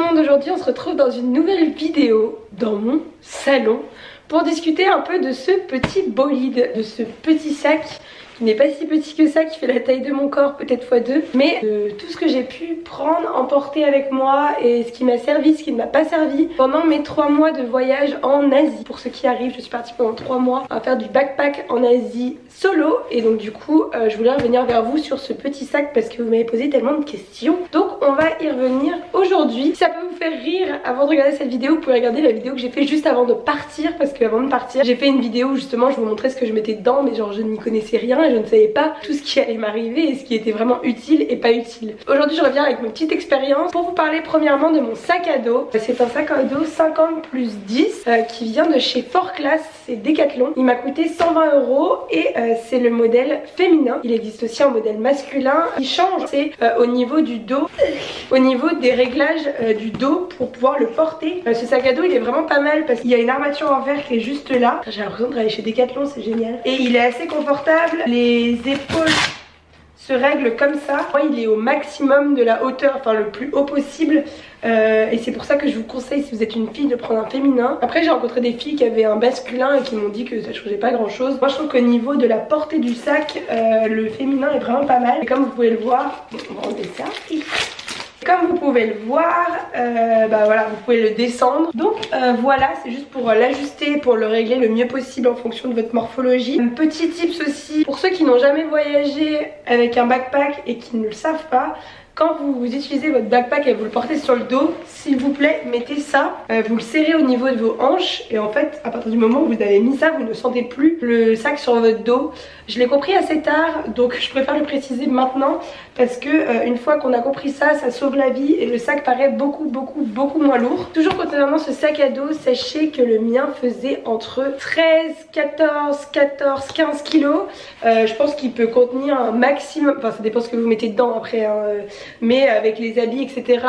monde, aujourd'hui on se retrouve dans une nouvelle vidéo dans mon salon pour discuter un peu de ce petit bolide, de ce petit sac qui n'est pas si petit que ça, qui fait la taille de mon corps, peut-être x2, mais de tout ce que j'ai pu prendre, emporter avec moi et ce qui m'a servi, ce qui ne m'a pas servi pendant mes 3 mois de voyage en Asie. Pour ceux qui arrivent, je suis partie pendant 3 mois à faire du backpack en Asie solo et donc du coup je voulais revenir vers vous sur ce petit sac parce que vous m'avez posé tellement de questions. Donc on va y revenir aujourd'hui. Si ça peut vous faire rire avant de regarder cette vidéo, vous pouvez regarder la vidéo que j'ai fait juste avant de partir, parce qu'avant de partir j'ai fait une vidéo où justement je vous montrais ce que je mettais dedans, mais genre je n'y connaissais rien et je ne savais pas tout ce qui allait m'arriver et ce qui était vraiment utile et pas utile. Aujourd'hui je reviens avec une petite expérience pour vous parler premièrement de mon sac à dos. C'est un sac à dos 50+10 qui vient de chez 4Class, c'est Decathlon. Il m'a coûté 120 € et c'est le modèle féminin. Il existe aussi un modèle masculin. Il change, c'est au niveau du dos, au niveau des réglages du dos pour pouvoir le porter. Ce sac à dos il est vraiment pas mal parce qu'il y a une armature en verre qui est juste là. J'ai l'impression de travailler chez Decathlon, c'est génial. Et il est assez confortable. Les épaules se règlent comme ça. Moi il est au maximum de la hauteur, enfin le plus haut possible. Et c'est pour ça que je vous conseille, si vous êtes une fille, de prendre un féminin. Après j'ai rencontré des filles qui avaient un masculin et qui m'ont dit que ça changeait pas grand chose. Moi je trouve qu'au niveau de la portée du sac, le féminin est vraiment pas mal. Et comme vous pouvez le voir, on va enlever ça. Comme vous pouvez le voir, voilà, vous pouvez le descendre. Donc voilà, c'est juste pour l'ajuster, pour le régler le mieux possible en fonction de votre morphologie. Un petit tips aussi, pour ceux qui n'ont jamais voyagé avec un backpack et qui ne le savent pas, quand vous utilisez votre backpack et vous le portez sur le dos, s'il vous plaît, mettez ça, vous le serrez au niveau de vos hanches et en fait, à partir du moment où vous avez mis ça, vous ne sentez plus le sac sur votre dos. Je l'ai compris assez tard, donc je préfère le préciser maintenant parce que une fois qu'on a compris ça, ça sauve la vie et le sac paraît beaucoup moins lourd. Toujours concernant ce sac à dos, sachez que le mien faisait entre 13, 14, 15 kilos. Je pense qu'il peut contenir un maximum, enfin ça dépend ce que vous mettez dedans après, hein, mais avec les habits etc,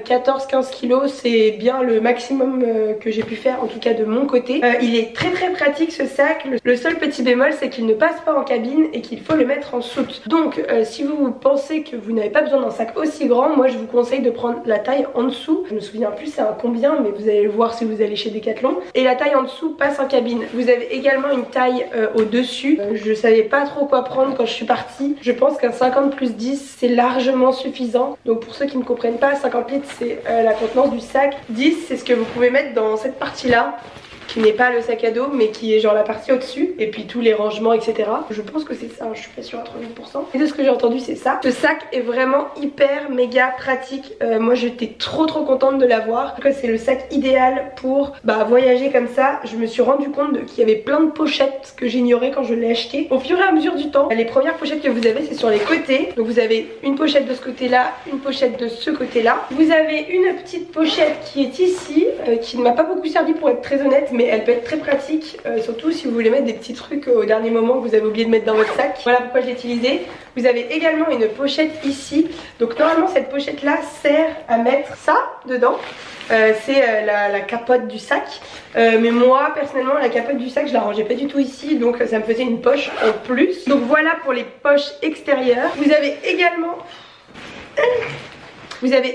14-15 kilos c'est bien le maximum que j'ai pu faire, en tout cas de mon côté. Il est très pratique ce sac. Le seul petit bémol c'est qu'il ne passe pas en cabine et qu'il faut le mettre en soute. Donc si vous pensez que vous n'avez pas besoin d'un sac aussi grand, moi je vous conseille de prendre la taille en dessous. Je me souviens plus c'est un combien, mais vous allez le voir si vous allez chez Decathlon. Et la taille en dessous passe en cabine. Vous avez également une taille au dessus. Je savais pas trop quoi prendre quand je suis partie. Je pense qu'un 50+10 c'est largement suffisant. Donc pour ceux qui ne comprennent pas, 50 litres c'est la contenance du sac. 10 c'est ce que vous pouvez mettre dans cette partie là, qui n'est pas le sac à dos mais qui est genre la partie au dessus, et puis tous les rangements etc. Je pense que c'est ça, je suis pas sûre à 30%, et de ce que j'ai entendu c'est ça. Ce sac est vraiment hyper méga pratique. Moi j'étais trop contente de l'avoir. En tout cas c'est le sac idéal pour voyager comme ça. Je me suis rendu compte qu'il y avait plein de pochettes que j'ignorais quand je l'ai acheté. Au fur et à mesure du temps, les premières pochettes que vous avez c'est sur les côtés. Donc vous avez une pochette de ce côté là, une pochette de ce côté là. Vous avez une petite pochette qui est ici, qui ne m'a pas beaucoup servi pour être très honnête, mais elle peut être très pratique, surtout si vous voulez mettre des petits trucs au dernier moment que vous avez oublié de mettre dans votre sac. Voilà pourquoi je l'ai utilisé. Vous avez également une pochette ici. Donc normalement cette pochette là sert à mettre ça dedans. C'est la capote du sac, mais moi personnellement la capote du sac je la rangeais pas du tout ici, donc ça me faisait une poche en plus. Donc voilà pour les poches extérieures. Vous avez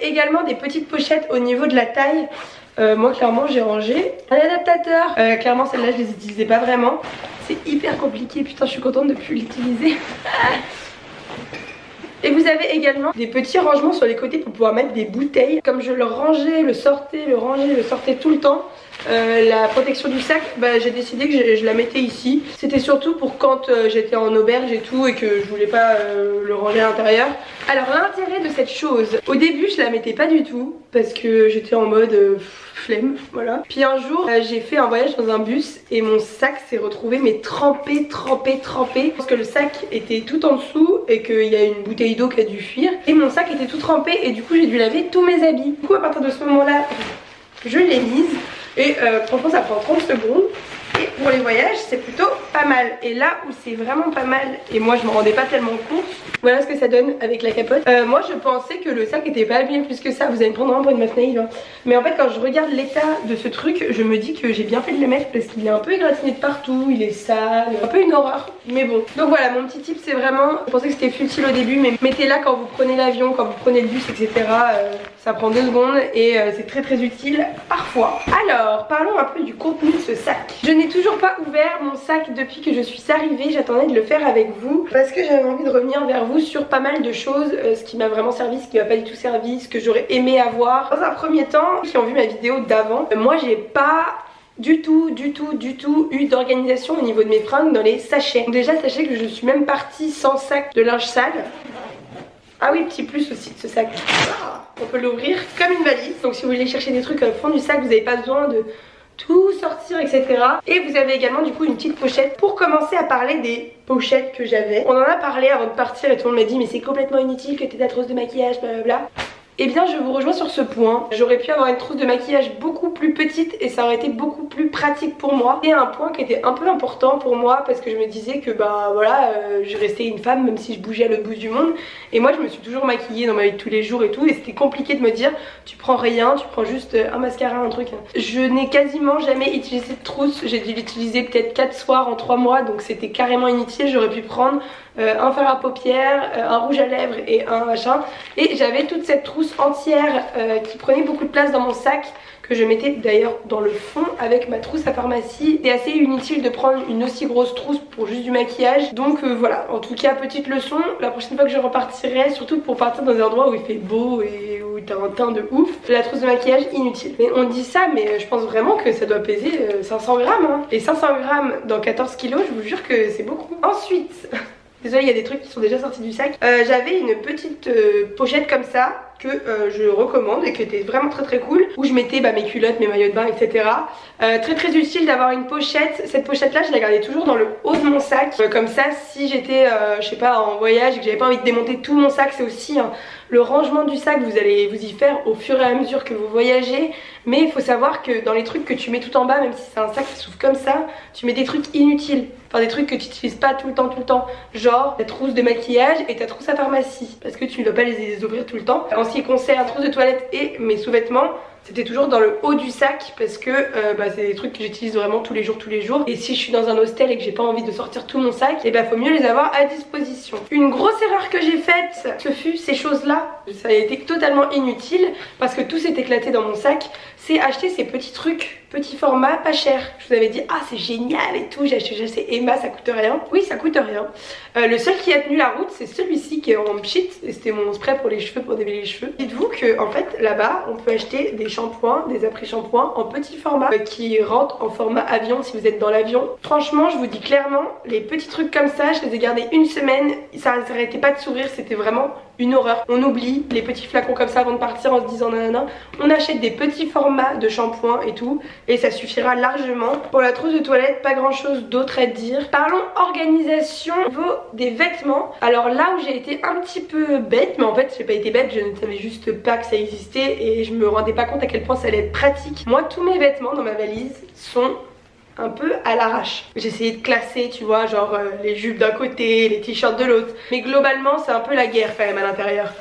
également des petites pochettes au niveau de la taille. Moi clairement j'ai rangé un adaptateur, clairement celle-là je les utilisais pas vraiment, c'est hyper compliqué, putain je suis contente de plus l'utiliser. Et vous avez également des petits rangements sur les côtés pour pouvoir mettre des bouteilles. Comme je le rangeais, le sortais tout le temps, la protection du sac, j'ai décidé que je la mettais ici. C'était surtout pour quand j'étais en auberge et tout et que je voulais pas le ranger à l'intérieur. Alors l'intérêt de cette chose, au début je la mettais pas du tout parce que j'étais en mode flemme, voilà. Puis un jour j'ai fait un voyage dans un bus et mon sac s'est retrouvé mais trempé parce que le sac était tout en dessous et qu'il y a une bouteille d'eau qui a dû fuir et mon sac était tout trempé et du coup j'ai dû laver tous mes habits. Du coup à partir de ce moment là je l'ai mise et franchement ça prend 30 secondes et pour les voyages c'est plutôt pas mal. Et là où c'est vraiment pas mal, et moi je m'en rendais pas tellement compte, voilà ce que ça donne avec la capote. Moi je pensais que le sac était pas abîmé plus que ça, vous allez me prendre pour une meuf naïve hein. Mais en fait quand je regarde l'état de ce truc, je me dis que j'ai bien fait de le mettre parce qu'il est un peu égratigné de partout, il est sale, un peu une horreur, mais bon. Donc voilà, mon petit tip c'est vraiment, je pensais que c'était futile au début, mais mettez-la quand vous prenez l'avion, quand vous prenez le bus, etc. Ça prend 2 secondes et c'est très utile parfois. Alors, parlons un peu du contenu de ce sac. Je n'ai toujours pas ouvert mon sac depuis que je suis arrivée, j'attendais de le faire avec vous parce que j'avais envie de revenir vers vous sur pas mal de choses, ce qui m'a vraiment servi, ce qui m'a pas du tout servi, ce que j'aurais aimé avoir. Dans un premier temps, qui ont vu ma vidéo d'avant, moi j'ai pas du tout eu d'organisation au niveau de mes fringues dans les sachets. Donc déjà sachez que je suis même partie sans sac de linge sale. Ah oui, petit plus aussi de ce sac. On peut l'ouvrir comme une valise. Donc si vous voulez chercher des trucs au fond du sac, vous n'avez pas besoin de tout sortir, etc. Et vous avez également du coup une petite pochette pour commencer à parler des pochettes que j'avais. On en a parlé avant de partir et tout le monde m'a dit mais c'est complètement inutile que t'aies ta trousse de maquillage, blablabla. Eh bien je vous rejoins sur ce point. J'aurais pu avoir une trousse de maquillage beaucoup plus petite et ça aurait été beaucoup plus pratique pour moi. Et un point qui était un peu important pour moi parce que je me disais que bah voilà, je restais une femme même si je bougeais à l'autre bout du monde. Et moi je me suis toujours maquillée dans ma vie de tous les jours et tout, et c'était compliqué de me dire tu prends rien, tu prends juste un mascara, un truc. Je n'ai quasiment jamais utilisé cette trousse, j'ai dû l'utiliser peut-être 4 soirs en 3 mois, donc c'était carrément inutile. J'aurais pu prendre un fard à paupières, un rouge à lèvres et un machin. Et j'avais toute cette trousse entière qui prenait beaucoup de place dans mon sac, que je mettais d'ailleurs dans le fond avec ma trousse à pharmacie. C'est assez inutile de prendre une aussi grosse trousse pour juste du maquillage. Donc voilà, en tout cas petite leçon, la prochaine fois que je repartirai, surtout pour partir dans un endroit où il fait beau et où t'as un teint de ouf, la trousse de maquillage inutile. Mais on dit ça, mais je pense vraiment que ça doit peser 500 grammes hein. Et 500 grammes dans 14 kilos, je vous jure que c'est beaucoup. Ensuite désolée, il y a des trucs qui sont déjà sortis du sac. J'avais une petite pochette comme ça que je recommande et qui était vraiment très cool, où je mettais mes culottes, mes maillots de bain, etc. Très utile d'avoir une pochette. Cette pochette là je la gardais toujours dans le haut de mon sac, comme ça si j'étais je sais pas en voyage et que j'avais pas envie de démonter tout mon sac, c'est aussi le rangement du sac, vous allez vous y faire au fur et à mesure que vous voyagez. Mais il faut savoir que dans les trucs que tu mets tout en bas, même si c'est un sac qui s'ouvre comme ça, tu mets des trucs inutiles, enfin des trucs que tu n'utilises pas tout le temps, genre ta trousse de maquillage et ta trousse à pharmacie, parce que tu ne dois pas les ouvrir tout le temps. En ce qui concerne la trousse de toilette et mes sous-vêtements, c'était toujours dans le haut du sac parce que c'est des trucs que j'utilise vraiment tous les jours. Et si je suis dans un hostel et que j'ai pas envie de sortir tout mon sac, et faut mieux les avoir à disposition. Une grosse erreur que j'ai faite, ce fut ces choses là. Ça a été totalement inutile parce que tout s'est éclaté dans mon sac. C'est acheter ces petits trucs, petits formats, pas cher. Je vous avais dit ah c'est génial et tout, j'ai acheté Emma, ça coûte rien. Oui ça coûte rien. Le seul qui a tenu la route c'est celui-ci qui est en pchit, et c'était mon spray pour les cheveux, pour démêler les cheveux. Dites-vous que en fait là-bas on peut acheter des shampoings, des après-shampoings en petit format qui rentrent en format avion si vous êtes dans l'avion. Franchement je vous dis clairement, les petits trucs comme ça je les ai gardés une semaine, ça n'arrêtait pas de sourire, c'était vraiment une horreur. On oublie les petits flacons comme ça avant de partir en se disant nanana. On achète des petits formats de shampoing et tout et ça suffira largement. Pour la trousse de toilette, pas grand chose d'autre à dire. Parlons organisation au niveau des vêtements. Alors là où j'ai été un petit peu bête, mais en fait j'ai pas été bête, je ne savais juste pas que ça existait et je me rendais pas compte à quel point ça allait être pratique. Moi tous mes vêtements dans ma valise sont un peu à l'arrache. J'ai essayé de classer, tu vois, genre les jupes d'un côté, les t-shirts de l'autre. Mais globalement, c'est un peu la guerre quand même à l'intérieur.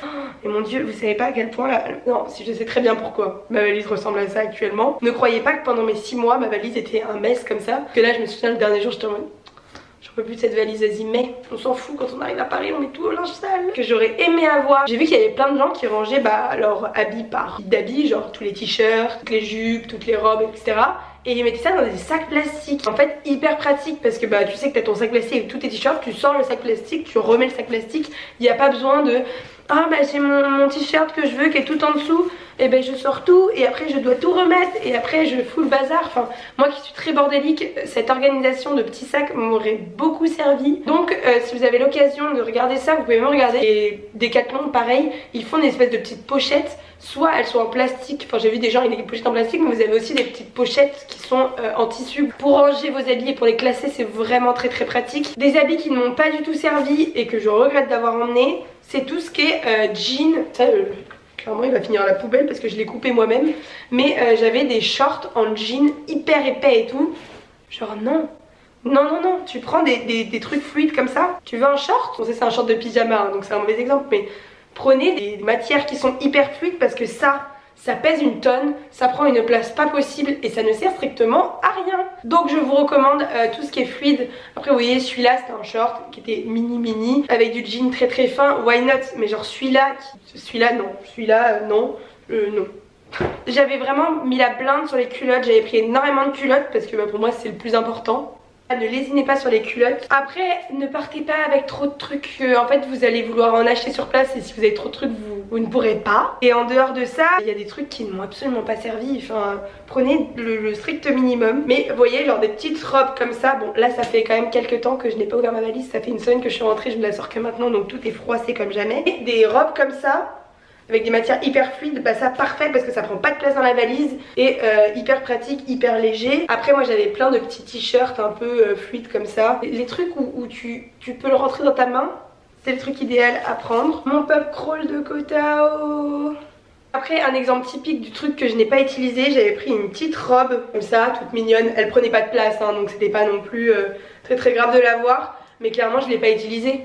Et mon dieu, vous savez pas à quel point là... Non, si je sais très bien pourquoi ma valise ressemble à ça actuellement. Ne croyez pas que pendant mes 6 mois, ma valise était un mess comme ça. Parce que là, je me souviens le dernier jour, j'étais en mode... J'en peux plus de cette valise, vas-y, mais on s'en fout, quand on arrive à Paris, on met tout au linge sale. Que j'aurais aimé avoir. J'ai vu qu'il y avait plein de gens qui rangeaient leurs habits par type d'habits, genre tous les t-shirts, toutes les jupes, toutes les robes, etc. Et ils mettaient ça dans des sacs plastiques. En fait hyper pratique parce que tu sais que t'as ton sac plastique avec tous tes t-shirts, tu sors le sac plastique, tu remets le sac plastique. Il n'y a pas besoin de ah j'ai mon t-shirt que je veux qui est tout en dessous, et je sors tout et après je dois tout remettre et après je fous le bazar. Enfin moi qui suis très bordélique, cette organisation de petits sacs m'aurait beaucoup servi. Donc si vous avez l'occasion de regarder ça, vous pouvez me regarder. Et Decathlon pareil, ils font une espèce de petite pochette. Soit elles sont en plastique, enfin j'ai vu des gens avec des pochettes en plastique, mais vous avez aussi des petites pochettes qui sont en tissu. Pour ranger vos habits et pour les classer, c'est vraiment très pratique. Des habits qui ne m'ont pas du tout servi et que je regrette d'avoir emmené, c'est tout ce qui est jean. Ça, clairement il va finir à la poubelle parce que je l'ai coupé moi-même. Mais j'avais des shorts en jean hyper épais et tout. Genre non. Non, non, non, tu prends des trucs fluides comme ça. Tu veux un short? Bon, ça c'est un short de pyjama, hein, donc c'est un mauvais exemple, mais prenez des matières qui sont hyper fluides parce que ça pèse une tonne, ça prend une place pas possible et ça ne sert strictement à rien. Donc je vous recommande tout ce qui est fluide. Après vous voyez, celui-là c'était un short qui était mini avec du jean très très fin, why not? Mais genre celui-là non, celui-là non, non. J'avais vraiment mis la blinde sur les culottes, j'avais pris énormément de culottes parce que pour moi c'est le plus important. Ne lésinez pas sur les culottes. Après, ne partez pas avec trop de trucs. En fait, vous allez vouloir en acheter sur place et si vous avez trop de trucs, vous ne pourrez pas. Et en dehors de ça, il y a des trucs qui ne m'ont absolument pas servi. Enfin, prenez le strict minimum. Mais vous voyez, genre des petites robes comme ça. Bon, là, ça fait quand même quelques temps que je n'ai pas ouvert ma valise. Ça fait une semaine que je suis rentrée, je ne la sors que maintenant, donc tout est froissé comme jamais. Et des robes comme ça, avec des matières hyper fluides, bah ça parfait parce que ça prend pas de place dans la valise et hyper pratique, hyper léger. Après moi j'avais plein de petits t-shirts un peu fluides comme ça. Les trucs où tu peux le rentrer dans ta main, c'est le truc idéal à prendre. Mon pop crawl de Kotao. Après un exemple typique du truc que je n'ai pas utilisé, j'avais pris une petite robe comme ça, toute mignonne. Elle prenait pas de place hein, donc c'était pas non plus très grave de l'avoir. Mais clairement je l'ai pas utilisée.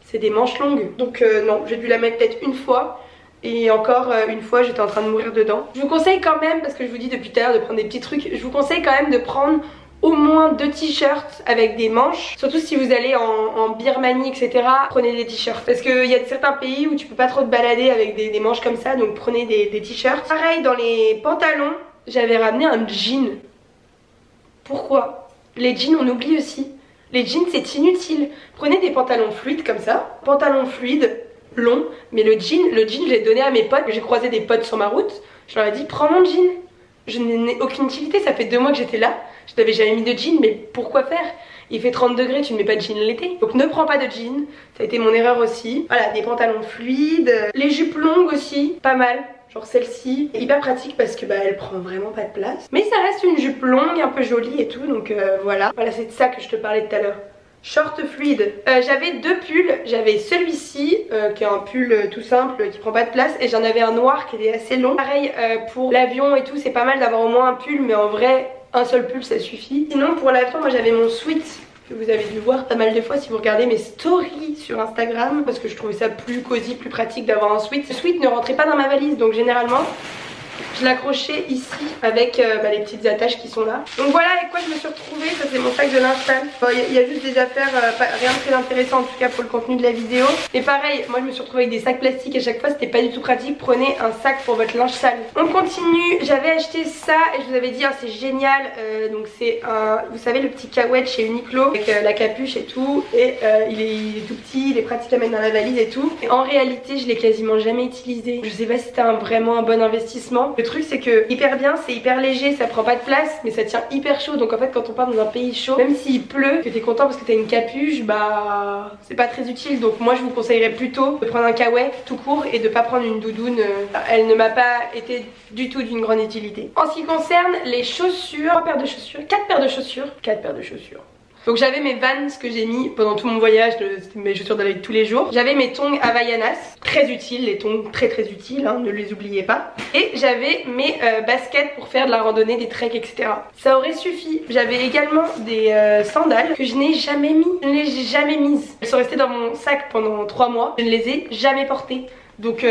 C'est des manches longues. Donc non, j'ai dû la mettre peut-être une fois. Et encore une fois j'étais en train de mourir dedans. Je vous conseille quand même, parce que je vous dis depuis tout à l'heure de prendre des petits trucs, je vous conseille quand même de prendre au moins 2 t-shirts avec des manches. Surtout si vous allez en Birmanie etc, prenez des t-shirts. Parce qu'il y a certains pays où tu peux pas trop te balader avec des manches comme ça, donc prenez des t-shirts. Pareil dans les pantalons, j'avais ramené un jean. Pourquoi? Les jeans on oublie aussi. Les jeans c'est inutile. Prenez des pantalons fluides comme ça, pantalons fluides long, mais le jean je l'ai donné à mes potes. J'ai croisé des potes sur ma route, je leur ai dit prends mon jean, je n'ai aucune utilité, ça fait 2 mois que j'étais là, je n'avais jamais mis de jean, mais pourquoi faire? Il fait 30 degrés, tu ne mets pas de jean l'été, donc ne prends pas de jean, ça a été mon erreur aussi. Voilà, des pantalons fluides, les jupes longues aussi, pas mal. Genre celle-ci, hyper pratique parce que elle prend vraiment pas de place, mais ça reste une jupe longue, un peu jolie et tout, donc voilà. Voilà, c'est de ça que je te parlais tout à l'heure. Short fluide. J'avais 2 pulls. J'avais celui-ci qui est un pull tout simple qui prend pas de place, et j'en avais un noir qui était assez long. Pareil pour l'avion et tout, c'est pas mal d'avoir au moins un pull, mais en vrai un seul pull ça suffit. Sinon pour l'avion moi j'avais mon sweat que vous avez dû voir pas mal de fois si vous regardez mes stories sur Instagram, parce que je trouvais ça plus cosy, plus pratique d'avoir un sweat. Ce sweat ne rentrait pas dans ma valise, donc généralement je l'accrochais ici avec les petites attaches qui sont là. Donc voilà avec quoi je me suis retrouvée. Ça c'est mon sac de l'install. Il y a juste des affaires, rien de très intéressant en tout cas pour le contenu de la vidéo. Et pareil, moi je me suis retrouvée avec des sacs plastiques à chaque fois, c'était pas du tout pratique. Prenez un sac pour votre linge sale. On continue, j'avais acheté ça et je vous avais dit c'est génial. Donc c'est un, vous savez le petit caouette chez Uniqlo avec la capuche et tout. Et il est tout petit, il est pratique à mettre dans la valise et tout. Et en réalité je l'ai quasiment jamais utilisé. Je sais pas si c'était vraiment un bon investissement. Le truc c'est que hyper bien, c'est hyper léger, ça prend pas de place mais ça tient hyper chaud. Donc en fait quand on part dans un pays chaud, même s'il pleut, que t'es content parce que t'as une capuche, c'est pas très utile. Donc moi je vous conseillerais plutôt de prendre un caouet tout court et de pas prendre une doudoune. Elle ne m'a pas été du tout d'une grande utilité. En ce qui concerne les chaussures, 4 paires de chaussures. Donc j'avais mes Vans que j'ai mis pendant tout mon voyage, mes chaussures d'aller tous les jours. J'avais mes tongs Havaianas, très utiles, les tongs très utiles, hein, ne les oubliez pas. Et j'avais mes baskets pour faire de la randonnée, des treks, etc. Ça aurait suffi. J'avais également des sandales que je n'ai jamais mis. Je ne les ai jamais mises. Elles sont restées dans mon sac pendant 3 mois. Je ne les ai jamais portées. Donc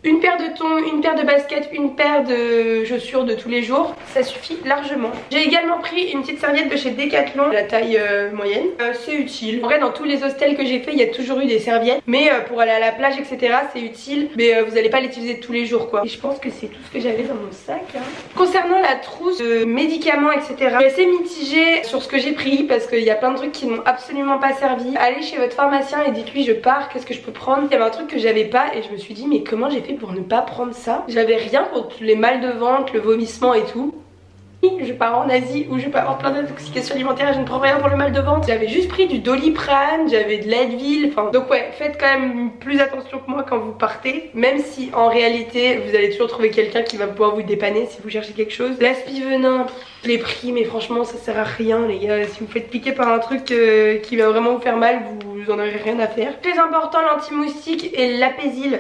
une paire de tongs, une paire de baskets, une paire de chaussures de tous les jours, ça suffit largement. J'ai également pris une petite serviette de chez Decathlon, la taille moyenne. C'est utile. En vrai dans tous les hostels que j'ai fait il y a toujours eu des serviettes, mais pour aller à la plage etc c'est utile, mais vous n'allez pas l'utiliser tous les jours quoi. Et je pense que c'est tout ce que j'avais dans mon sac hein. Concernant la trousse de médicaments etc, je suis assez mitigée sur ce que j'ai pris parce qu'il y a plein de trucs qui m'ont absolument pas servi. Allez chez votre pharmacien et dites-lui je pars, qu'est-ce que je peux prendre. Il y avait un truc que j'avais pas et je me suis dit mais comment j'ai fait pour ne pas prendre ça. J'avais rien contre les mal de ventre, le vomissement et tout. Je pars en Asie où je peux avoir plein d'intoxications alimentaires et je ne prends rien pour le mal de ventre. J'avais juste pris du Doliprane, j'avais de l'Advil, enfin donc ouais, faites quand même plus attention que moi quand vous partez, même si en réalité vous allez toujours trouver quelqu'un qui va pouvoir vous dépanner si vous cherchez quelque chose. L'Aspivenin, je l'ai pris mais franchement ça sert à rien les gars. Si vous faites piquer par un truc qui va vraiment vous faire mal, vous en aurez rien à faire. Très important, l'anti-moustique et l'Apaisil.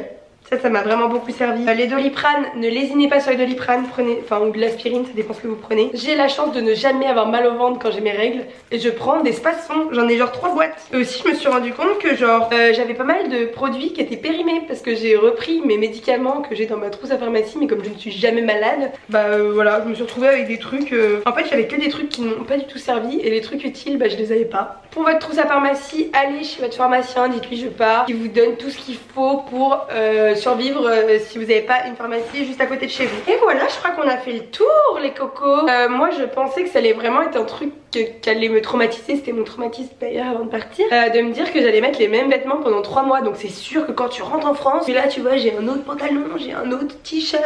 Ça m'a vraiment beaucoup servi. Les Doliprane, ne lésinez pas sur les Doliprane, prenez, enfin ou de l'aspirine, ça dépend ce que vous prenez. J'ai la chance de ne jamais avoir mal au ventre quand j'ai mes règles et je prends des Spasfon, j'en ai genre 3 boîtes. Et aussi je me suis rendu compte que genre j'avais pas mal de produits qui étaient périmés parce que j'ai repris mes médicaments que j'ai dans ma trousse à pharmacie, mais comme je ne suis jamais malade, voilà, je me suis retrouvée avec des trucs, en fait j'avais que des trucs qui n'ont pas du tout servi et les trucs utiles je les avais pas. Pour votre trousse à pharmacie, allez chez votre pharmacien, dites-lui je pars, il vous donne tout ce qu'il faut pour survivre si vous n'avez pas une pharmacie juste à côté de chez vous. Et voilà, je crois qu'on a fait le tour les cocos. Moi je pensais que ça allait vraiment être un truc qui allait me traumatiser, c'était mon traumatisme d'ailleurs avant de partir, de me dire que j'allais mettre les mêmes vêtements pendant 3 mois. Donc c'est sûr que quand tu rentres en France, et là tu vois j'ai un autre pantalon, j'ai un autre t-shirt,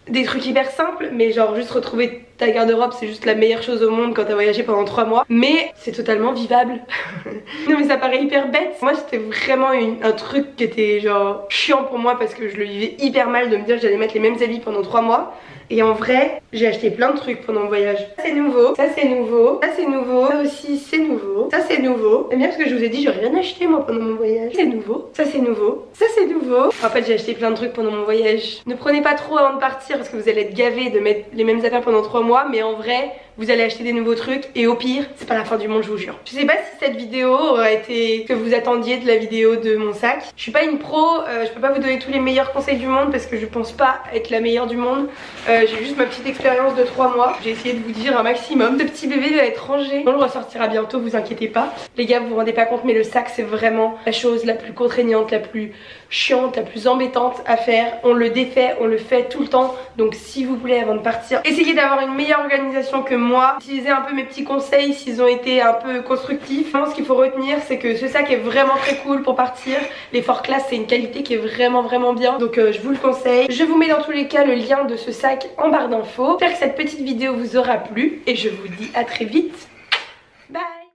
des trucs hyper simples, mais genre juste retrouver ta garde-robe c'est juste la meilleure chose au monde quand t'as voyagé pendant 3 mois. Mais c'est totalement vivable. Non mais ça paraît hyper bête. Moi c'était vraiment un truc qui était genre chiant pour moi parce que je le vivais hyper mal de me dire que j'allais mettre les mêmes habits pendant 3 mois. Et en vrai, j'ai acheté plein de trucs pendant le voyage. Ça c'est nouveau, ça c'est nouveau, ça c'est nouveau, ça aussi c'est nouveau, ça c'est nouveau. Et bien parce que je vous ai dit, j'ai rien acheté moi pendant mon voyage. C'est nouveau, ça c'est nouveau, ça c'est nouveau. En fait j'ai acheté plein de trucs pendant mon voyage. Ne prenez pas trop avant de partir parce que vous allez être gavés de mettre les mêmes affaires pendant 3 mois. Mais en vrai, vous allez acheter des nouveaux trucs et au pire, c'est pas la fin du monde, je vous jure. Je sais pas si cette vidéo aurait été ce que vous attendiez de la vidéo de mon sac. Je suis pas une pro, je peux pas vous donner tous les meilleurs conseils du monde parce que je pense pas être la meilleure du monde. J'ai juste ma petite expérience de 3 mois. J'ai essayé de vous dire un maximum. Ce petit bébé va être rangé. On le ressortira bientôt, vous inquiétez pas. Les gars, vous vous rendez pas compte, mais le sac c'est vraiment la chose la plus contraignante, la plus chiante, la plus embêtante à faire. On le défait, on le fait tout le temps. Donc si vous voulez avant de partir, essayez d'avoir une meilleure organisation que moi. Utilisez un peu mes petits conseils s'ils ont été un peu constructifs. Vraiment, ce qu'il faut retenir c'est que ce sac est vraiment très cool pour partir. Les Fort Class c'est une qualité qui est vraiment bien. Donc je vous le conseille. Je vous mets dans tous les cas le lien de ce sac en barre d'infos. J'espère que cette petite vidéo vous aura plu et je vous dis à très vite